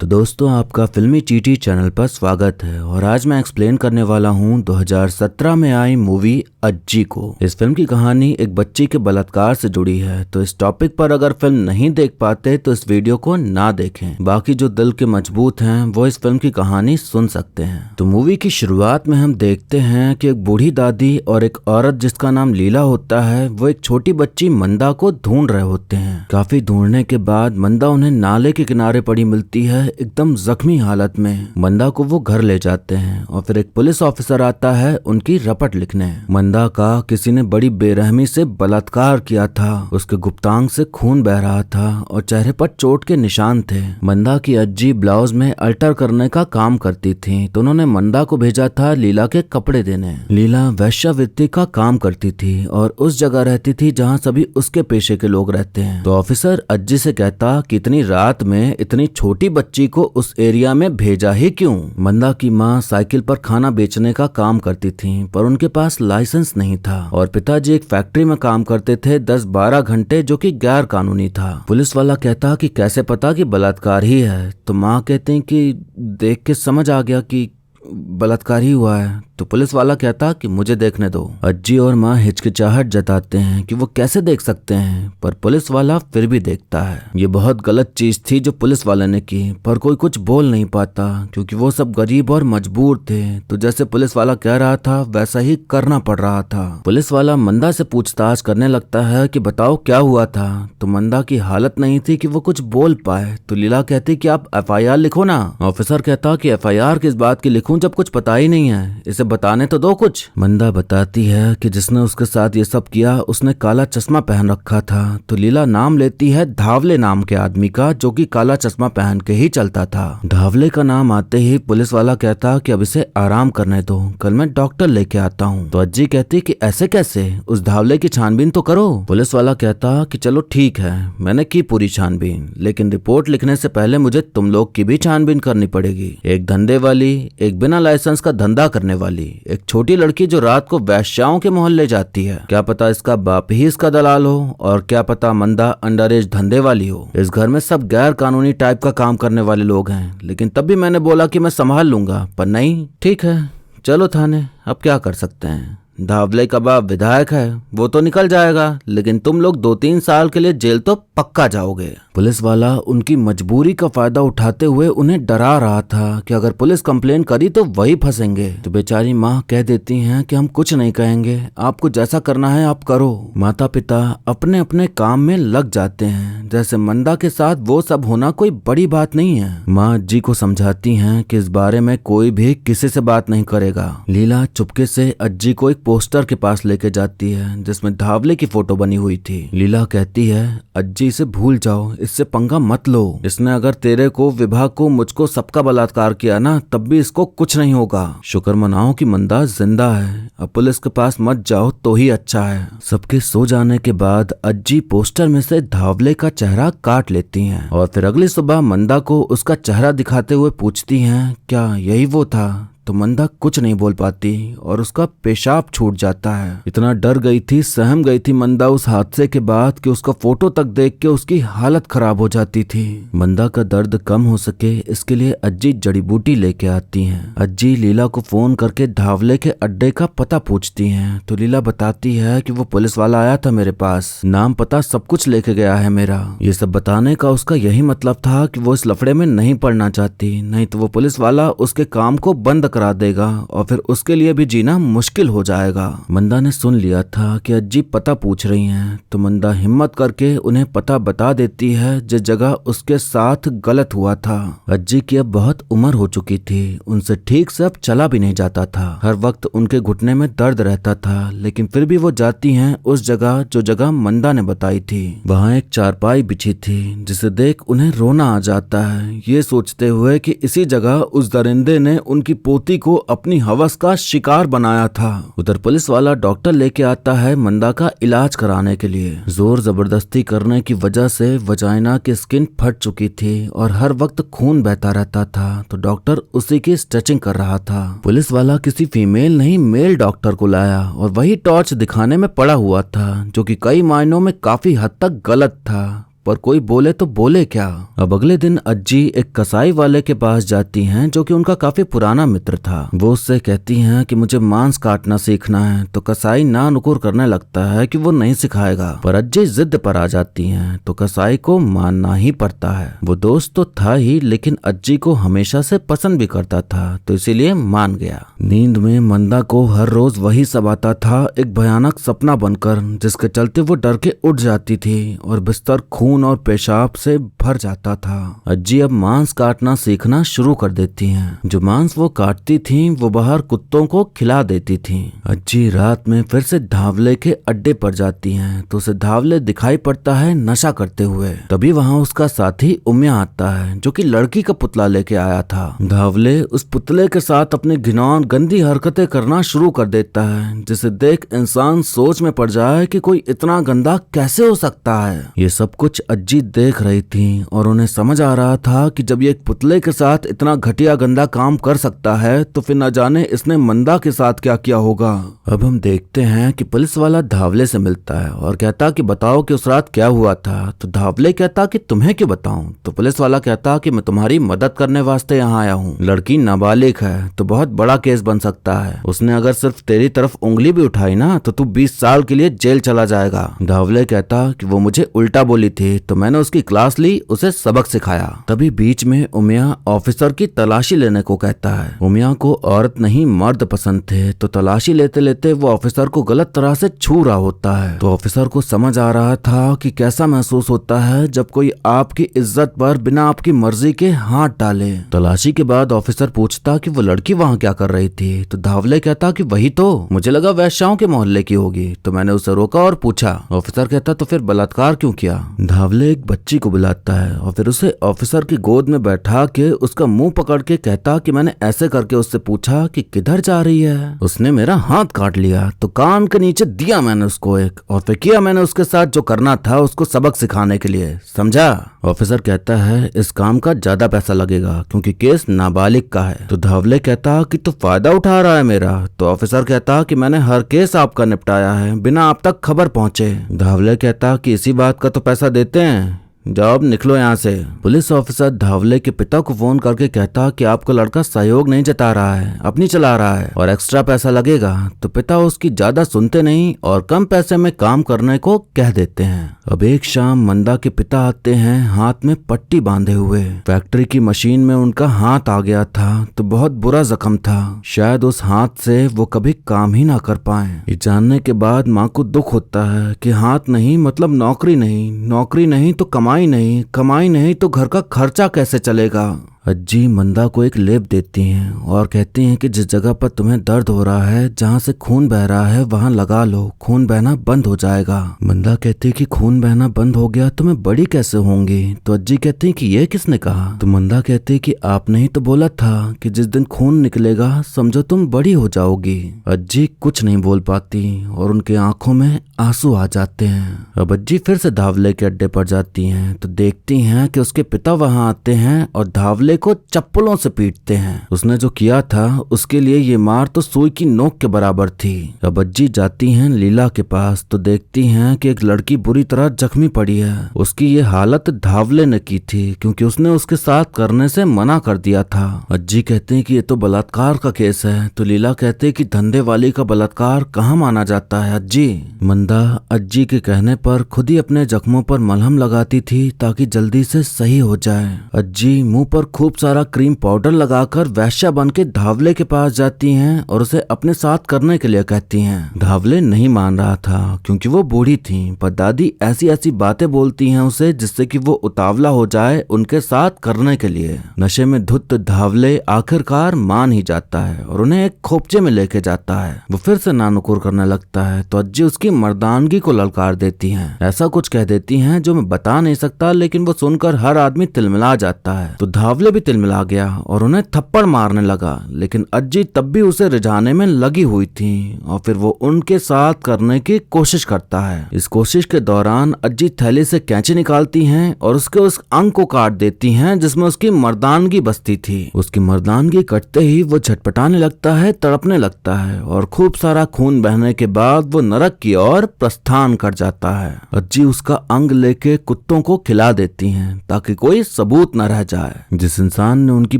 तो दोस्तों आपका फिल्मी चीटी चैनल पर स्वागत है और आज मैं एक्सप्लेन करने वाला हूं 2017 में आई मूवी अज्जी को। इस फिल्म की कहानी एक बच्ची के बलात्कार से जुड़ी है, तो इस टॉपिक पर अगर फिल्म नहीं देख पाते तो इस वीडियो को ना देखें। बाकी जो दिल के मजबूत हैं वो इस फिल्म की कहानी सुन सकते हैं। तो मूवी की शुरुआत में हम देखते हैं कि एक बूढ़ी दादी और एक औरत जिसका नाम लीला होता है वो एक छोटी बच्ची मंदा को ढूंढ रहे होते हैं। काफी ढूंढने के बाद मंदा उन्हें नाले के किनारे पड़ी मिलती है एकदम जख्मी हालत में। मंदा को वो घर ले जाते हैं और फिर एक पुलिस ऑफिसर आता है उनकी रपट लिखने। मंदा का किसी ने बड़ी बेरहमी से बलात्कार किया था, उसके गुप्तांग से खून बह रहा था और चेहरे पर चोट के निशान थे। मंदा की अज्जी ब्लाउज में अल्टर करने का काम करती थी, तो उन्होंने मंदा को भेजा था लीला के कपड़े देने। लीला वैश्यावृत्ति का काम करती थी और उस जगह रहती थी जहाँ सभी उसके पेशे के लोग रहते हैं। तो ऑफिसर अज्जी से कहता कि इतनी रात में इतनी छोटी बच्ची को उस एरिया में भेजा ही क्यों। मंदा की माँ साइकिल पर खाना बेचने का काम करती थी, पर उनके पास लाइसेंस नहीं था और पिताजी एक फैक्ट्री में काम करते थे 10-12 घंटे, जो कि गैर कानूनी था। पुलिस वाला कहता कि कैसे पता कि बलात्कार ही है, तो माँ कहते कि देख के समझ आ गया कि बलात्कार ही हुआ है। तो पुलिस वाला कहता कि मुझे देखने दो। अज्जी और माँ हिचकिचाहट जताते हैं कि वो कैसे देख सकते हैं, पर पुलिस वाला फिर भी देखता है। ये बहुत गलत चीज थी जो पुलिस वाले ने की, पर कोई कुछ बोल नहीं पाता क्योंकि वो सब गरीब और मजबूर थे। तो जैसे पुलिस वाला कह रहा था वैसा ही करना पड़ रहा था। पुलिस वाला मंदा से पूछताछ करने लगता है कि बताओ क्या हुआ था। तो मंदा की हालत नहीं थी कि वो कुछ बोल पाए। तो लीला कहती कि आप FIR लिखो ना। ऑफिसर कहता कि FIR किस बात की लिखूं जब कुछ पता ही नहीं है, इसे बताने तो दो कुछ। मंदा बताती है कि जिसने उसके साथ ये सब किया उसने काला चश्मा पहन रखा था। तो लीला नाम लेती है धावले नाम के आदमी का, जो कि काला चश्मा पहन के ही चलता था। धावले का नाम आते ही पुलिस वाला कहता कि अब इसे आराम करने दो, कल मैं डॉक्टर लेके आता हूँ। तो अज्जी कहती कि ऐसे कैसे, उस धावले की छानबीन तो करो। पुलिस वाला कहता कि चलो ठीक है, मैंने की पूरी छानबीन, लेकिन रिपोर्ट लिखने से पहले मुझे तुम लोग की भी छानबीन करनी पड़ेगी। एक धंधे वाली, एक बिना लाइसेंस का धंधा करने वाली, एक छोटी लड़की जो रात को वैश्याओं के मोहल्ले जाती है। क्या पता इसका बाप ही इसका दलाल हो, और क्या पता मंदा अंडर एज धंधे वाली हो। इस घर में सब गैर कानूनी टाइप का काम करने वाले लोग हैं, लेकिन तब भी मैंने बोला कि मैं संभाल लूंगा, पर नहीं। ठीक है चलो थाने, अब क्या कर सकते हैं। धावले का बाप विधायक है, वो तो निकल जाएगा, लेकिन तुम लोग 2-3 साल के लिए जेल तो पक्का जाओगे। पुलिस वाला उनकी मजबूरी का फायदा उठाते हुए उन्हें डरा रहा था कि अगर पुलिस कंप्लेन करी तो वही फंसेंगे। तो बेचारी माँ कह देती हैं कि हम कुछ नहीं कहेंगे, आपको जैसा करना है आप करो। माता पिता अपने अपने काम में लग जाते हैं। जैसे मंदा के साथ वो सब होना कोई बड़ी बात नहीं है। माँ अज्जी को समझाती हैं कि इस बारे में कोई भी किसी से बात नहीं करेगा। लीला चुपके से अज्जी को एक पोस्टर के पास लेके जाती है जिसमें धावले की फोटो बनी हुई थी। लीला कहती है अज्जी इसे भूल जाओ, इससे पंगा मत लो। इसने अगर तेरे को, विभा को, मुझको सबका बलात्कार किया ना, तब भी इसको कुछ नहीं होगा। शुक्र मनाओ कि मंदा जिंदा है, अब पुलिस के पास मत जाओ तो ही अच्छा है। सबके सो जाने के बाद अज्जी पोस्टर में से धावले का चेहरा काट लेती हैं और फिर अगली सुबह मंदा को उसका चेहरा दिखाते हुए पूछती हैं क्या यही वो था। तो मंदा कुछ नहीं बोल पाती और उसका पेशाब छूट जाता है। इतना डर गई थी, सहम गई थी मंदा उस हादसे के बाद कि उसका फोटो तक देख के उसकी हालत खराब हो जाती थी। मंदा का दर्द कम हो सके इसके लिए अज्जी जड़ी बूटी लेके आती हैं। अज्जी लीला को फोन करके धावले के अड्डे का पता पूछती हैं। तो लीला बताती है कि वो पुलिस वाला आया था मेरे पास, नाम पता सब कुछ लेके गया है मेरा। ये सब बताने का उसका यही मतलब था कि वो इस लफड़े में नहीं पड़ना चाहती, नहीं तो वो पुलिस वाला उसके काम को बंद करा देगा और फिर उसके लिए भी जीना मुश्किल हो जाएगा। मंदा ने सुन लिया था कि अज्जी पता पूछ रही हैं, तो मंदा हिम्मत करके उन्हें पता बता देती है जिस जगह उसके साथ गलत हुआ था। अज्जी की अब बहुत उम्र हो चुकी थी, उनसे ठीक से अब चला भी नहीं जाता था। हर वक्त उनके घुटने में दर्द रहता था, लेकिन फिर भी वो जाती हैं उस जगह जो जगह मंदा ने बताई थी। वहाँ एक चारपाई बिछी थी जिसे देख उन्हें रोना आ जाता है, ये सोचते हुए कि इसी जगह उस दरिंदे ने उनकी पोती को अपनी हवस का शिकार बनाया था। उधर पुलिस वाला डॉक्टर लेके आता है मंदा का इलाज कराने के लिए। जोर जबरदस्ती करने की वजह से वजाइना की स्किन फट चुकी थी और हर वक्त खून बहता रहता था, तो डॉक्टर उसी की स्टिचिंग कर रहा था। पुलिस वाला किसी फीमेल नहीं मेल डॉक्टर को लाया और वही टॉर्च दिखाने में पड़ा हुआ था, जो कि कई मायनों में काफी हद तक गलत था। पर कोई बोले तो बोले क्या। अब अगले दिन अज्जी एक कसाई वाले के पास जाती हैं जो कि उनका काफी पुराना मित्र था। वो उससे कहती हैं कि मुझे मांस काटना सीखना है, तो कसाई ना नुकुर करने लगता है कि वो नहीं सिखाएगा, पर अज्जी जिद पर आ जाती हैं तो कसाई को मानना ही पड़ता है। वो दोस्त तो था ही, लेकिन अज्जी को हमेशा से पसंद भी करता था, तो इसीलिए मान गया। नींद में मंदा को हर रोज वही सब आता था, एक भयानक सपना बनकर, जिसके चलते वो डर के उठ जाती थी और बिस्तर खून और पेशाब से भर जाता था। अज्जी अब मांस काटना सीखना शुरू कर देती हैं। जो मांस वो काटती थीं, वो बाहर कुत्तों को खिला देती थीं। अज्जी रात में फिर से धावले के अड्डे पर जाती हैं तो उसे धावले दिखाई पड़ता है नशा करते हुए। तभी वहाँ उसका साथी उम्या आता है जो कि लड़की का पुतला लेके आया था। धावले उस पुतले के साथ अपनी घिनौनी गंदी हरकतें करना शुरू कर देता है, जिसे देख इंसान सोच में पड़ जाए कि कोई इतना गंदा कैसे हो सकता है। ये सब कुछ अज्जी देख रही थी और उन्हें समझ आ रहा था कि जब ये एक पुतले के साथ इतना घटिया गंदा काम कर सकता है तो फिर न जाने इसने मंदा के साथ क्या किया होगा। अब हम देखते हैं कि पुलिस वाला धावले से मिलता है और कहता कि बताओ कि उस रात क्या हुआ था। तो धावले कहता कि तुम्हें क्यों बताऊं। तो पुलिस वाला कहता कि मैं तुम्हारी मदद करने वास्ते यहाँ आया हूँ। लड़की नाबालिग है तो बहुत बड़ा केस बन सकता है। उसने अगर सिर्फ तेरी तरफ उंगली भी उठाई ना तो तू 20 साल के लिए जेल चला जाएगा। धावले कहता कि वो मुझे उल्टा बोली थी तो मैंने उसकी क्लास ली, उसे सबक सिखाया। तभी बीच में उमिया ऑफिसर की तलाशी लेने को कहता है। उमिया को औरत नहीं मर्द पसंद थे, तो तलाशी लेते लेते वो ऑफिसर को गलत तरह से छू रहा होता है। तो ऑफिसर को समझ आ रहा था कि कैसा महसूस होता है जब कोई आपकी इज्जत पर बिना आपकी मर्जी के हाथ डाले। तलाशी के बाद ऑफिसर पूछता कि वो लड़की वहाँ क्या कर रही थी। तो धावले कहता कि वही तो, मुझे लगा वैश्याओं के मोहल्ले की होगी, तो मैंने उसे रोका और पूछा। ऑफिसर कहता तो फिर बलात्कार क्यों किया। धावले एक बच्ची को बुलाता है और फिर उसे ऑफिसर की गोद में बैठा के उसका मुंह पकड़ के कहता कि मैंने ऐसे करके उससे पूछा कि किधर जा रही है। उसने मेरा हाथ काट लिया तो कान के नीचे दिया मैंने उसको एक, और फिर किया मैंने उसके साथ जो करना था उसको सबक सिखाने के लिए, समझा। ऑफिसर कहता है इस काम का ज्यादा पैसा लगेगा क्योंकि केस नाबालिग का है। तो धावले कहता कि तू फायदा उठा रहा है मेरा। तो ऑफिसर कहता कि मैंने हर केस आपका निपटाया है बिना आप तक खबर पहुंचे। धावले कहता कि इसी बात का तो पैसा देते हैं, जाओ अब निकलो यहाँ से। पुलिस ऑफिसर धावले के पिता को फोन करके कहता कि आपका लड़का सहयोग नहीं जता रहा है, अपनी चला रहा है और एक्स्ट्रा पैसा लगेगा। तो पिता उसकी ज्यादा सुनते नहीं और कम पैसे में काम करने को कह देते हैं। अब एक शाम मंदा के पिता आते हैं हाथ में पट्टी बांधे हुए। फैक्ट्री की मशीन में उनका हाथ आ गया था तो बहुत बुरा जख्म था, शायद उस हाथ से वो कभी काम ही ना कर पाए। ये जानने के बाद माँ को दुख होता है कि हाथ नहीं मतलब नौकरी नहीं, नौकरी नहीं तो कमाई नहीं, कमाई नहीं तो घर का खर्चा कैसे चलेगा। अज्जी मंदा को एक लेप देती हैं और कहती हैं कि जिस जगह पर तुम्हें दर्द हो रहा है, जहाँ से खून बह रहा है, वहाँ लगा लो, खून बहना बंद हो जाएगा। मंदा कहती कि खून बहना बंद हो गया तो मैं बड़ी कैसे होंगी। तो अज्जी कहती कि ये किसने कहा। तो मंदा कहती कि आपने ही तो बोला था कि जिस दिन खून निकलेगा समझो तुम बड़ी हो जाओगी। अज्जी कुछ नहीं बोल पाती और उनके आंखों में आंसू आ जाते हैं। अब अज्जी फिर से धावले के अड्डे पर जाती हैं तो देखती हैं कि उसके पिता वहाँ आते हैं और धावले को चप्पलों से पीटते हैं। उसने जो किया था उसके लिए ये मार तो सुई की नोक के बराबर थी। अब अज्जी जाती हैं लीला के पास तो देखती हैं कि एक लड़की बुरी तरह जख्मी पड़ी है। उसकी ये हालत धावले ने की थी क्योंकि उसने उसके साथ करने से मना कर दिया था। अज्जी कहते हैं कि ये तो बलात्कार का केस है। तो लीला कहते हैं कि धंधे वाली का बलात्कार कहाँ माना जाता है अज्जी। मंदा अज्जी के कहने पर खुद ही अपने जख्मों पर मलहम लगाती थी ताकि जल्दी से सही हो जाए। अज्जी मुंह पर खूब सारा क्रीम पाउडर लगाकर वैश्या बन के धावले के पास जाती हैं और उसे अपने साथ करने के लिए कहती हैं। धावले नहीं मान रहा था क्योंकि वो बूढ़ी थी, पर दादी ऐसी ऐसी बातें बोलती हैं उसे जिससे कि वो उतावला हो जाए उनके साथ करने के लिए। नशे में धुत धावले आखिरकार मान ही जाता है और उन्हें एक खोपचे में लेके जाता है। वो फिर से नानुकुर करने लगता है तो अज्जी उसकी मर्दानगी को ललकार देती हैं। ऐसा कुछ कह देती हैं जो मैं बता नहीं सकता, लेकिन वो सुनकर हर आदमी तिलमिला जाता है। तो धावले भी तिलमिला गया और उन्हें थप्पड़ मारने लगा, लेकिन अज्जी तब भी उसे रिझाने में लगी हुई थी और फिर वो उनके साथ करने की कोशिश करता है। इस कोशिश के दौरान अज्जी थैली से कैंची निकालती हैं और उसके उस अंग को काट देती हैं जिसमें उसकी मर्दानगी बसती थी। उसकी मर्दानगी कटते ही वो झटपटाने लगता है, तड़पने लगता है और खूब सारा खून बहने के बाद वो नरक की ओर प्रस्थान कर जाता है। अज्जी उसका अंग लेके कुत्तों को खिला देती हैं ताकि कोई सबूत न रह जाए। जिस इंसान ने उनकी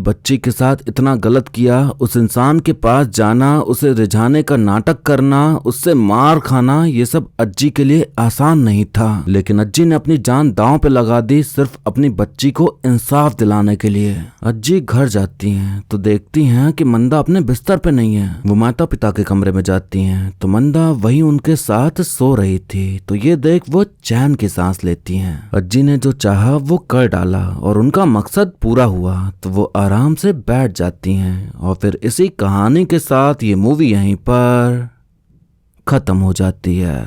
बच्ची के साथ इतना गलत किया, उस इंसान के पास जाना, उसे रिझाने का नाटक करना, उससे मार खाना, ये सब अज्जी के लिए आसान नहीं था। लेकिन अज्जी ने अपनी जान दांव पे लगा दी सिर्फ अपनी बच्ची को इंसाफ दिलाने के लिए। अज्जी घर जाती हैं तो देखती हैं कि मंदा अपने बिस्तर पे नहीं है। वो माता पिता के कमरे में जाती हैं तो मंदा वही उनके साथ सो रही थी, तो ये देख वो चैन की सांस लेती हैं। अज्जी ने जो चाहा वो कर डाला और उनका मकसद पूरा हुआ, तो वो आराम से बैठ जाती हैं और फिर इसी कहानी के साथ ये मूवी यहीं पर खत्म हो जाती है।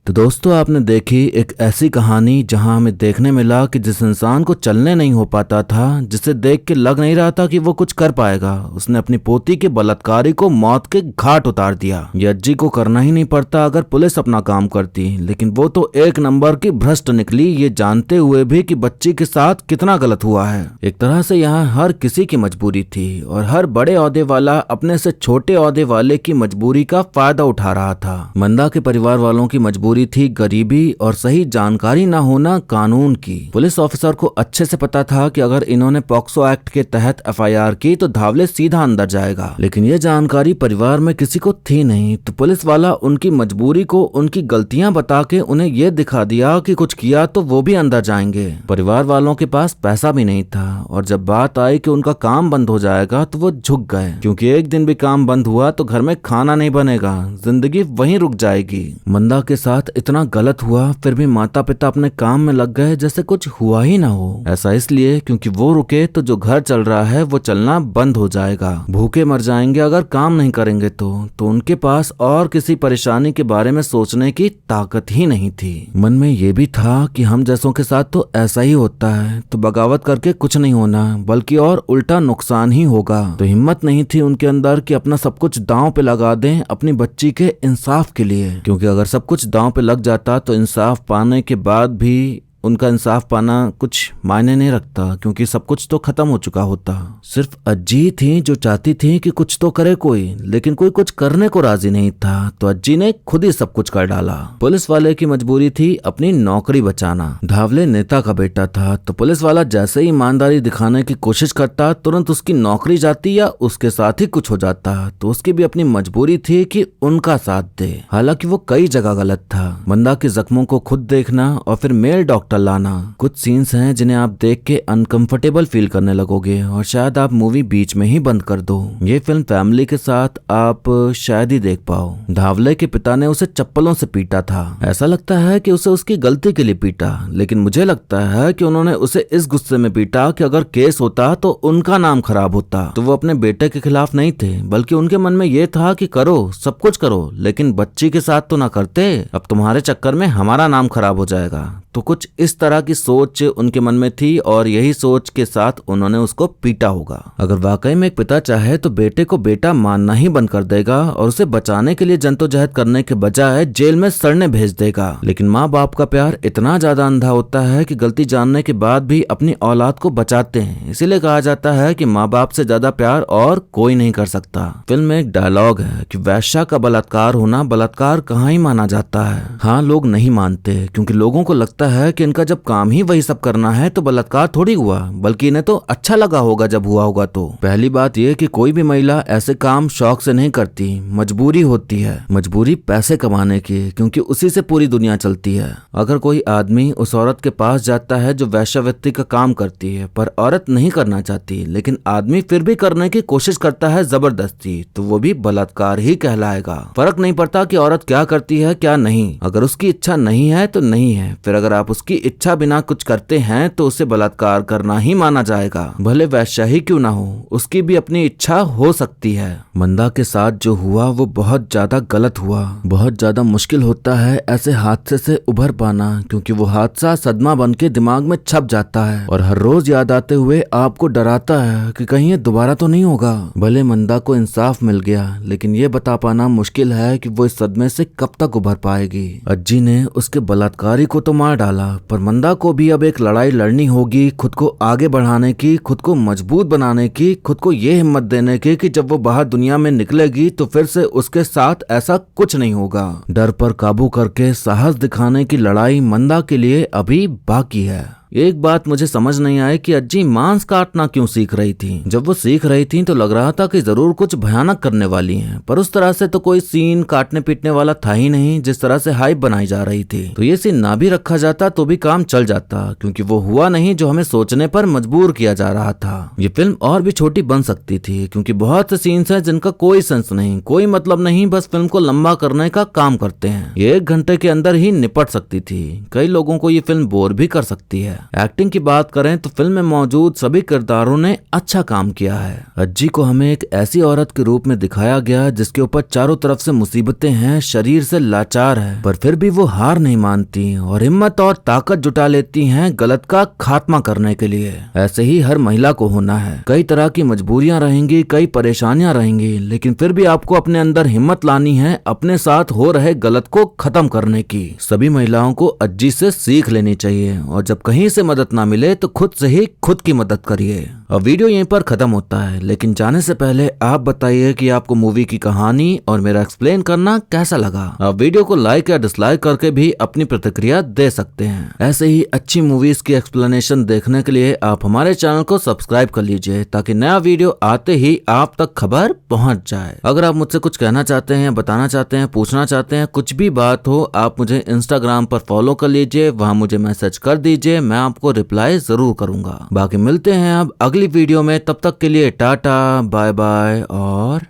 तो दोस्तों, आपने देखी एक ऐसी कहानी जहां हमें देखने मिला कि जिस इंसान को चलने नहीं हो पाता था, जिसे देख के लग नहीं रहा था कि वो कुछ कर पाएगा, उसने अपनी पोती के बलात्कारी को मौत के घाट उतार दिया। ये अज्जी को करना ही नहीं पड़ता अगर पुलिस अपना काम करती, लेकिन वो तो एक नंबर की भ्रष्ट निकली, ये जानते हुए भी कि बच्ची के साथ कितना गलत हुआ है। एक तरह से यहाँ हर किसी की मजबूरी थी और हर बड़े ओहदे वाला अपने से छोटे ओहदे वाले की मजबूरी का फायदा उठा रहा था। मंदा के परिवार वालों की मजबूरी थी गरीबी और सही जानकारी न होना कानून की। पुलिस ऑफिसर को अच्छे से पता था कि अगर इन्होंने पॉक्सो एक्ट के तहत एफआईआर की तो धावले सीधा अंदर जाएगा, लेकिन ये जानकारी परिवार में किसी को थी नहीं। तो पुलिस वाला उनकी मजबूरी को, उनकी गलतियां बता के उन्हें ये दिखा दिया कि कुछ किया तो वो भी अंदर जाएंगे। परिवार वालों के पास पैसा भी नहीं था और जब बात आई कि उनका काम बंद हो जाएगा तो वो झुक गए, क्योंकि एक दिन भी काम बंद हुआ तो घर में खाना नहीं बनेगा, जिंदगी वहीं रुक जाएगी। मंदा के साथ इतना गलत हुआ फिर भी माता पिता अपने काम में लग गए जैसे कुछ हुआ ही ना हो। ऐसा इसलिए क्योंकि वो रुके तो जो घर चल रहा है वो चलना बंद हो जाएगा। भूखे मर जाएंगे अगर काम नहीं करेंगे तो उनके पास और किसी परेशानी के बारे में सोचने की ताकत ही नहीं थी। मन में ये भी था कि हम जैसों के साथ तो ऐसा ही होता है, तो बगावत करके कुछ नहीं होना बल्कि और उल्टा नुकसान ही होगा। तो हिम्मत नहीं थी उनके अंदर कि अपना सब कुछ दांव पे लगा दें अपनी बच्ची के इंसाफ के लिए, क्योंकि अगर सब कुछ दांव पे लग जाता तो इंसाफ पाने के बाद भी उनका इंसाफ पाना कुछ मायने नहीं रखता, क्योंकि सब कुछ तो खत्म हो चुका होता। सिर्फ अज्जी थी जो चाहती थी कि कुछ तो करे कोई, लेकिन कोई कुछ करने को राजी नहीं था, तो अज्जी ने खुद ही सब कुछ कर डाला। पुलिस वाले की मजबूरी थी अपनी नौकरी बचाना। धावले नेता का बेटा था, तो पुलिस वाला जैसे ही ईमानदारी दिखाने की कोशिश करता तुरंत उसकी नौकरी जाती या उसके साथ ही कुछ हो जाता। तो उसकी भी अपनी मजबूरी थी कि उनका साथ दे, हालांकि वो कई जगह गलत था। मंदा के जख्मों को खुद देखना और फिर मेल डॉक्टर लाना, कुछ सीन्स हैं जिन्हें आप देख के अनकंफर्टेबल फील करने लगोगे और शायद आप मूवी बीच में ही बंद कर दो। ये फिल्म फैमिली के साथ आप शायद ही देख पाओ। धावले के पिता ने उसे चप्पलों से पीटा था। ऐसा लगता है कि उसे उसकी गलती के लिए पीटा, लेकिन मुझे लगता है कि उन्होंने उसे इस गुस्से में पीटा कि अगर केस होता तो उनका नाम खराब होता। तो वो अपने बेटे के खिलाफ नहीं थे, बल्कि उनके मन में ये था कि करो, सब कुछ करो, लेकिन बच्ची के साथ तो ना करते, अब तुम्हारे चक्कर में हमारा नाम खराब हो जाएगा। तो कुछ इस तरह की सोच उनके मन में थी और यही सोच के साथ उन्होंने उसको पीटा होगा। अगर वाकई में एक पिता चाहे तो बेटे को बेटा मानना ही बंद कर देगा और उसे बचाने के लिए जद्दोजहद करने के बजाय जेल में सड़ने भेज देगा। लेकिन माँ बाप का प्यार इतना ज्यादा अंधा होता है कि गलती जानने के बाद भी अपनी औलाद को बचाते हैं। इसीलिए कहा जाता है कि माँ बाप से ज्यादा प्यार और कोई नहीं कर सकता। फिल्म में एक डायलॉग है कि वैश्या का बलात्कार होना बलात्कार कहाँ ही माना जाता है। हाँ, लोग नहीं मानते क्योंकि लोगों को लगता है कि इनका जब काम ही वही सब करना है तो बलात्कार थोड़ी हुआ, बल्कि इन्हें तो अच्छा लगा होगा जब हुआ होगा। तो पहली बात यह कि कोई भी महिला ऐसे काम शौक से नहीं करती, मजबूरी होती है, मजबूरी पैसे कमाने की, क्योंकि उसी से पूरी दुनिया चलती है। अगर कोई आदमी उस औरत के पास जाता है जो वैश्यावृत्ति का काम करती है, पर औरत नहीं करना चाहती, लेकिन आदमी फिर भी करने की कोशिश करता है जबरदस्ती, तो वो भी बलात्कार ही कहलाएगा। फर्क नहीं पड़ता कि औरत क्या करती है क्या नहीं, अगर उसकी इच्छा नहीं है तो नहीं है। फिर अगर अगर आप उसकी इच्छा बिना कुछ करते हैं तो उसे बलात्कार करना ही माना जाएगा, भले वैश्या ही क्यों ना हो, उसकी भी अपनी इच्छा हो सकती है। मंदा के साथ जो हुआ वो बहुत ज्यादा गलत हुआ। बहुत ज्यादा मुश्किल होता है ऐसे हादसे से उभर पाना, क्योंकि वो हादसा सदमा बन के दिमाग में छप जाता है और हर रोज याद आते हुए आपको डराता है कि कहीं ये दोबारा तो नहीं होगा। भले मंदा को इंसाफ मिल गया, लेकिन ये बता पाना मुश्किल है कि वो इस सदमे से कब तक उभर पाएगी। अज्जी ने उसके बलात्कारी को तो मार डाला, पर मंदा को भी अब एक लड़ाई लड़नी होगी, खुद को आगे बढ़ाने की, खुद को मजबूत बनाने की, खुद को ये हिम्मत देने की कि जब वो बाहर दुनिया में निकलेगी तो फिर से उसके साथ ऐसा कुछ नहीं होगा। डर पर काबू करके साहस दिखाने की लड़ाई मंदा के लिए अभी बाकी है। एक बात मुझे समझ नहीं आई कि अज्जी मांस काटना क्यों सीख रही थी। जब वो सीख रही थी तो लग रहा था कि जरूर कुछ भयानक करने वाली हैं, पर उस तरह से तो कोई सीन काटने पीटने वाला था ही नहीं जिस तरह से हाइप बनाई जा रही थी। तो ये सीन ना भी रखा जाता तो भी काम चल जाता, क्योंकि वो हुआ नहीं जो हमें सोचने पर मजबूर किया जा रहा था। ये फिल्म और भी छोटी बन सकती थी, क्योंकि बहुत से सीन्स हैं जिनका कोई सेंस नहीं, कोई मतलब नहीं, बस फिल्म को लंबा करने का काम करते हैं। ये 1 घंटे के अंदर ही निपट सकती थी। कई लोगों को ये फिल्म बोर भी कर सकती है। एक्टिंग की बात करें तो फिल्म में मौजूद सभी किरदारों ने अच्छा काम किया है। अज्जी को हमें एक ऐसी औरत के रूप में दिखाया गया जिसके ऊपर चारों तरफ से मुसीबतें हैं, शरीर से लाचार है, पर फिर भी वो हार नहीं मानती और हिम्मत और ताकत जुटा लेती हैं गलत का खात्मा करने के लिए। ऐसे ही हर महिला को होना है। कई तरह की मजबूरियां रहेंगी, कई परेशानियां रहेंगी, लेकिन फिर भी आपको अपने अंदर हिम्मत लानी है अपने साथ हो रहे गलत को खत्म करने की। सभी महिलाओं को अज्जी से सीख लेनी चाहिए, और जब कहीं से मदद ना मिले तो खुद से ही खुद की मदद करिए। अब वीडियो यहीं पर खत्म होता है, लेकिन जाने से पहले आप बताइए कि आपको मूवी की कहानी और मेरा एक्सप्लेन करना कैसा लगा। आप वीडियो को लाइक या डिसलाइक करके भी अपनी प्रतिक्रिया दे सकते हैं। ऐसे ही अच्छी मूवीज की एक्सप्लेनेशन देखने के लिए आप हमारे चैनल को सब्सक्राइब कर लीजिए, ताकि नया वीडियो आते ही आप तक खबर पहुंच जाए। अगर आप मुझसे कुछ कहना चाहते हैं, बताना चाहते हैं, पूछना चाहते हैं, कुछ भी बात हो, आप मुझे इंस्टाग्राम पर फॉलो कर लीजिए, वहां मुझे मैसेज कर दीजिए, मैं आपको रिप्लाई जरूर करूंगा। बाकी मिलते हैं अब अगली वीडियो में, तब तक के लिए टाटा, बाय बाय और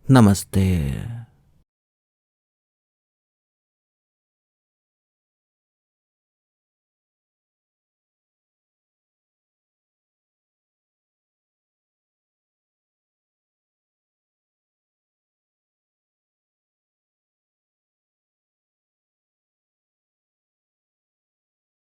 नमस्ते।